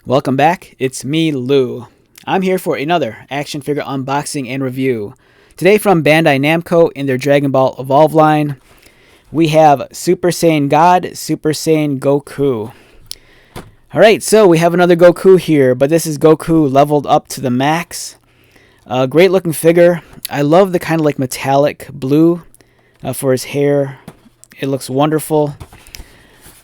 Welcome back, it's me, Lou. I'm here for another action figure unboxing and review. Today from Bandai Namco in their Dragon Ball Evolve line, we have Super Saiyan God, Super Saiyan Goku. Alright, so we have another Goku here, but this is Goku leveled up to the max. Great looking figure. I love the kind of like metallic blue for his hair. It looks wonderful.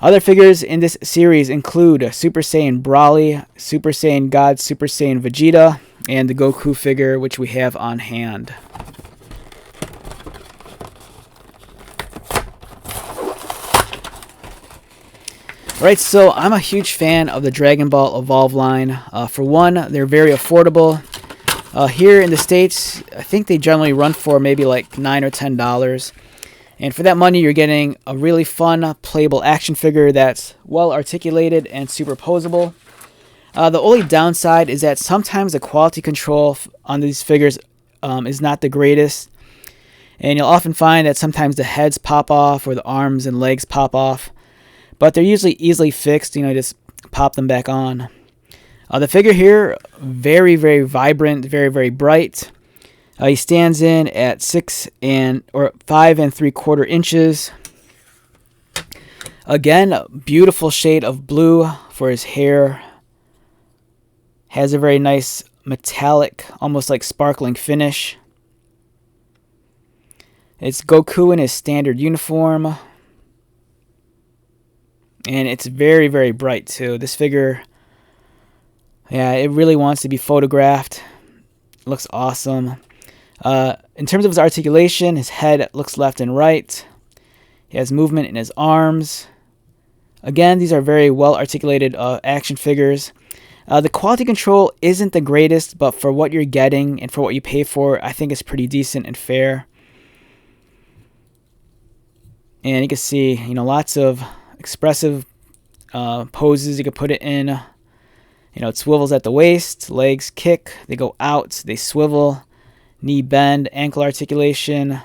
Other figures in this series include Super Saiyan Broly, Super Saiyan God, Super Saiyan Vegeta, and the Goku figure, which we have on hand. Alright, so I'm a huge fan of the Dragon Ball Evolve line. For one, they're very affordable. Here in the States, I think they generally run for maybe like $9 or $10. And for that money, you're getting a really fun, playable action figure that's well articulated and superposable. The only downside is that sometimes the quality control on these figures is not the greatest. And you'll often find that sometimes the heads pop off or the arms and legs pop off. But they're usually easily fixed, just pop them back on. The figure here, very, very vibrant, very, very bright. He stands in at 5 3/4 inches. Again, a beautiful shade of blue for his hair. Has a very nice metallic, almost like sparkling finish. It's Goku in his standard uniform. And it's very, very bright too. This figure, yeah, it really wants to be photographed. It looks awesome. In terms of his articulation, his head looks left and right. He has movement in his arms. Again, these are very well articulated action figures. The quality control isn't the greatest, but for what you're getting and for what you pay for, I think it's pretty decent and fair. And you can see, lots of expressive poses you can put it in. It swivels at the waist, legs kick, they go out, they swivel. Knee bend, ankle articulation.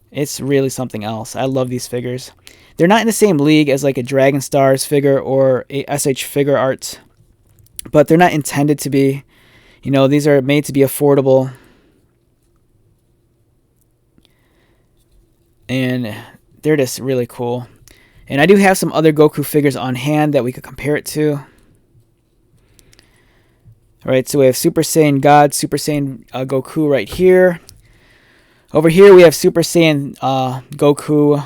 It's really something else. I love these figures. They're not in the same league as like a Dragon Stars figure or a SH Figure Arts, but they're not intended to be. These are made to be affordable. And they're just really cool. And I do have some other Goku figures on hand that we could compare it to. Alright, so we have Super Saiyan God, Super Saiyan Goku right here. Over here we have Super Saiyan Goku.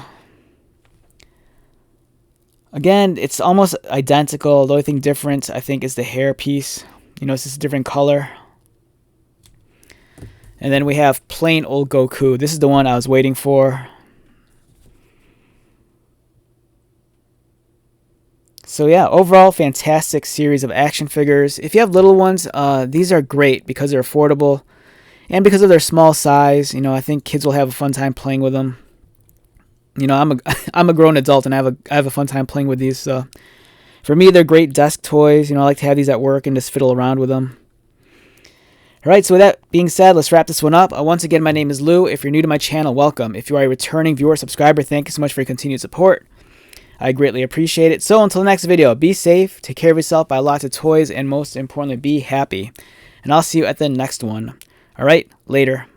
Again, it's almost identical. The only thing different, I think, is the hair piece. It's just a different color. And then we have plain old Goku. This is the one I was waiting for. So yeah, overall, fantastic series of action figures. If you have little ones, these are great because they're affordable. And because of their small size, I think kids will have a fun time playing with them. I'm a grown adult and I have a fun time playing with these. So for me, they're great desk toys. I like to have these at work and just fiddle around with them. Alright, so with that being said, let's wrap this one up. Once again, my name is Lou. If you're new to my channel, welcome. If you are a returning viewer or subscriber, thank you so much for your continued support. I greatly appreciate it. So until the next video, be safe, take care of yourself, buy lots of toys, and most importantly, be happy. And I'll see you at the next one. Alright, later.